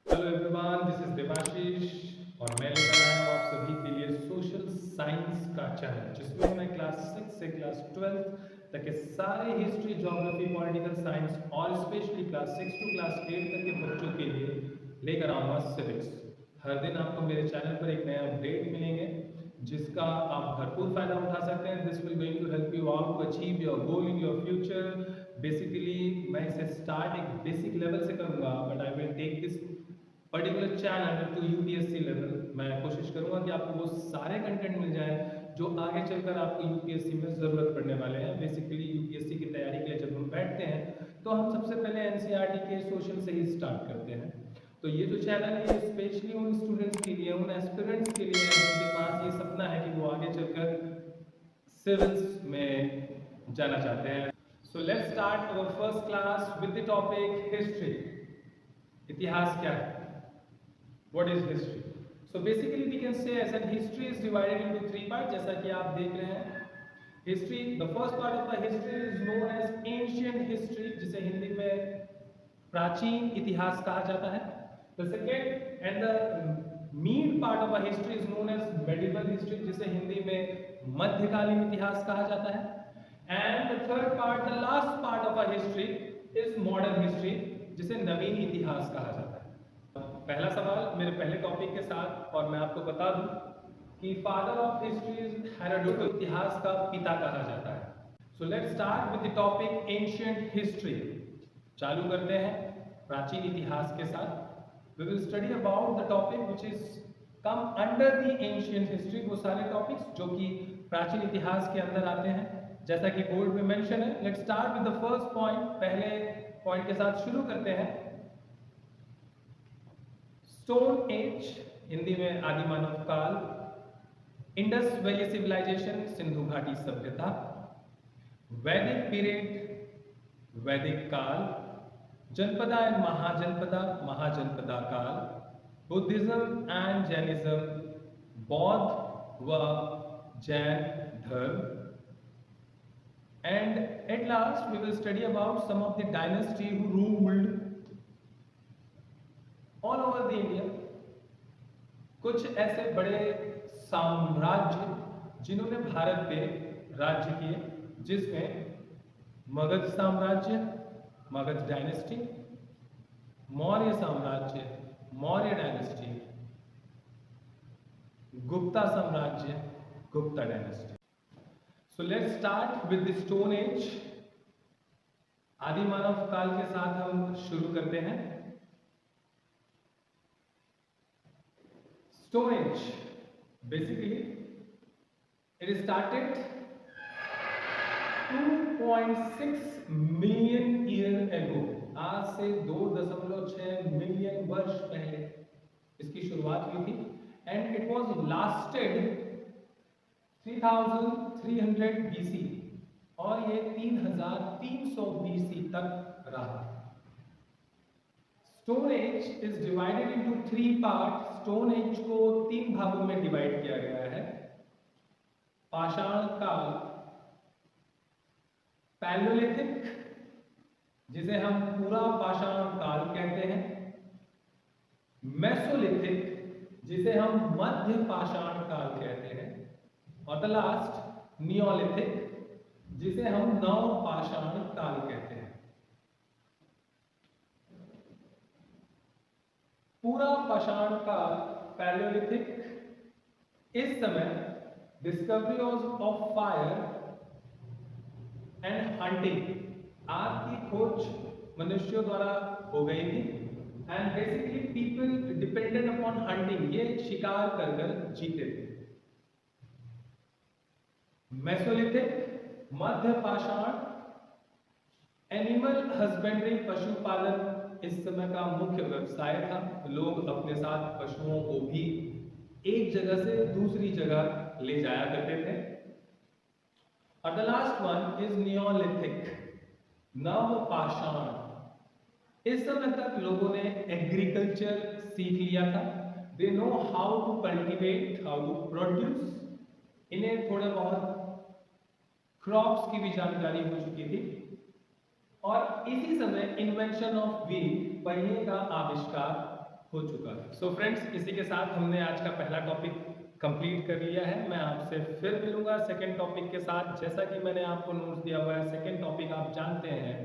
Hello everyone, this is Devashish और मैं लेकर आया हूँ आप सभी के लिए सोशल साइंस का चैनल, जिसमें मैं क्लास 6 से क्लास 12 तक के सारे हिस्ट्री, ज्योग्राफी, पॉलिटिकल साइंस और स्पेशली क्लास 6 टू क्लास 8 तक के बच्चों के लिए लेकर आऊँगा सिविक्स। हर दिन आपको मेरे चैनल पर एक नया अपडेट मिलेंगे जिसका आप भरपूर फायदा उठा सकते हैं। This will going to help you out to achieve your goal in your future. Basically मैं इसे स्टार्ट एक बेसिक लेवल से करूंगा, but I will take this particular channel to UPSC level. मैं कोशिश करूंगा कि आपको वो सारे कंटेंट मिल जाए जो आगे चलकर आपको यूपीएससी में ज़रूरत पड़ने वाले हैं। बेसिकली यूपीएससी की तैयारी के लिए जब हम बैठते हैं तो हम सबसे पहले एनसीईआरटी के सोशल से ही स्टार्ट करते हैं। तो ये जो चैनल है ये स्पेशली उन स्टूडेंट्स के लिए, उन एस्पिरेंट्स के लिए है जिनके पास ये सपना है कि वो आगे चलकर सिविल्स में जाना चाहते हैं। सो let's start our first class with the topic history. इतिहास क्या है? What is history? So basically we can say as an history is divided into three parts, जैसा कि आप देख रहे हैं। History, the first part of the history is known as ancient history, जिसे हिंदी में प्राचीन इतिहास कहा जाता है। The second and the mean part of a history is known as medieval history, जिसे हिंदी में मध्यकालीन इतिहास कहा जाता है। And the third part, the last part of a history is modern history, जिसे नवीन इतिहास कहा जाता है। पहला सवाल मेरे पहले टॉपिक के साथ, और मैं आपको बता दूं कि father of history is Herodotus, इतिहास का पिता कहा जाता है। So let's start with the topic ancient history. चालू करते हैं प्राचीन इतिहास के साथ। We will study about the topic which is come under the ancient history, वो सारे टॉपिक्स जो कि प्राचीन इतिहास के अंदर आते हैं, जैसा कि बोर्ड में मेंशन है। Let's start with the first point. पहले पॉइंट के साथ शुरू करते हैं। स्टोन एज, हिंदी में आदि मानव काल। इंडस वैली सिविलाइजेशन, सिंधु घाटी सभ्यता। वैदिक पीरियड, वैदिक काल। जनपदा एंड महाजनपदा, महाजनपदा काल। बुद्धिज्म एंड जैनिज्म, बौद्ध व जैन धर्म। And at last we will study about some of the dynasty who ruled all over the India. कुछ ऐसे बड़े साम्राज्य जिन्होंने भारत पे राज्य किए, जिसमें मगध साम्राज्य, मगध डायनेस्टी। मौर्य साम्राज्य, मौर्य डायनेस्टी। गुप्ता साम्राज्य, Gupta dynasty. So let's start with the stone age. आदि मानव काल के साथ हम शुरू करते हैं। Stone Age, basically it started 2.6 million year ago, आज से 2.6 मिलियन वर्ष पहले इसकी शुरुआत हुई थी। And it was lasted 3300 BC, और ये 3300 BC तक रहा। Stone age is divided into three part. Stone age को तीन भागों में डिवाइड किया गया है। पाषाण काल, पैलियोलिथिक, जिसे हम पूरा पाषाण काल कहते हैं। मेसोलिथिक, जिसे हम मध्य पाषाण काल कहते हैं। और द लास्ट नियोलिथिक, जिसे हम नव पाषाण काल कहते हैं। पूरा पाषाण काल, पैलियोलिथिक, इस समय discovery of fire and hunting, आग की खोज मनुष्यों द्वारा हो गई थी। And basically people depended upon hunting, ये शिकार कर जीते थे। मेसोलिथिक, मध्य पाषाण, एनिमल हस्बेंड्री, पशुपालन इस समय का मुख्य व्यवसाय था। लोग अपने साथ पशुओं को भी एक जगह से दूसरी जगह ले जाया करते थे। और the last one is Neolithic, नव पाषाण। इस समय तक लोगों ने एग्रीकल्चर सीख लिया था। They know how to cultivate, how to produce. इन्हें थोड़े बहुत क्रॉप्स की भी जानकारी हो चुकी थी। और इसी समय इन्वेंशन ऑफ व्हील, पहिए का आविष्कार हो चुका है। सो फ्रेंड्स, इसी के साथ हमने आज का पहला टॉपिक कंप्लीट कर लिया है। मैं आपसे फिर मिलूंगा सेकंड टॉपिक के साथ। जैसा कि मैंने आपको नोट्स दिया हुआ है, सेकंड टॉपिक आप जानते हैं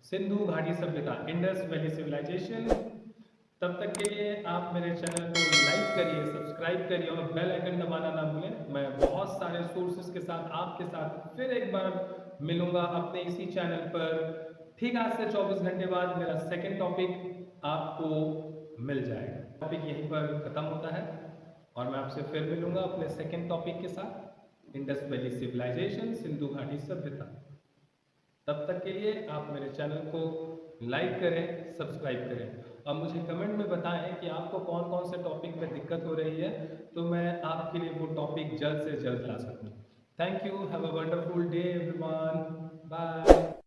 सिंधु घाटी सभ्यता, इंडस वैली सिविलाइजेशन। तब तक के लिए आप मेरे चैनल को लाइक करिए, सब्सक्राइब करिए और बेल आइकन दबाना ना भूलें। मैं बहुत सारे सोर्सेस के साथ आपके साथ फिर एक बार मिलूंगा अपने इसी चैनल पर। ठीक आज से 24 घंटे बाद मेरा सेकंड टॉपिक आपको मिल जाएगा। टॉपिक यहीं पर खत्म होता है और मैं आपसे फिर मिलूंगा अपने सेकंड टॉपिक के साथ, इंडस वैली सिविलाइजेशन, सिंधु घाटी सभ्यता। तब तक के लिए आप मेरे चैनल को लाइक करें, सब्सक्राइब करें और मुझे कमेंट में बताएं कि आपको कौन कौन से टॉपिक में दिक्कत हो रही है, तो मैं आपके लिए वो टॉपिक जल्द से जल्द ला सकूं। Thank you, have a wonderful day everyone, bye.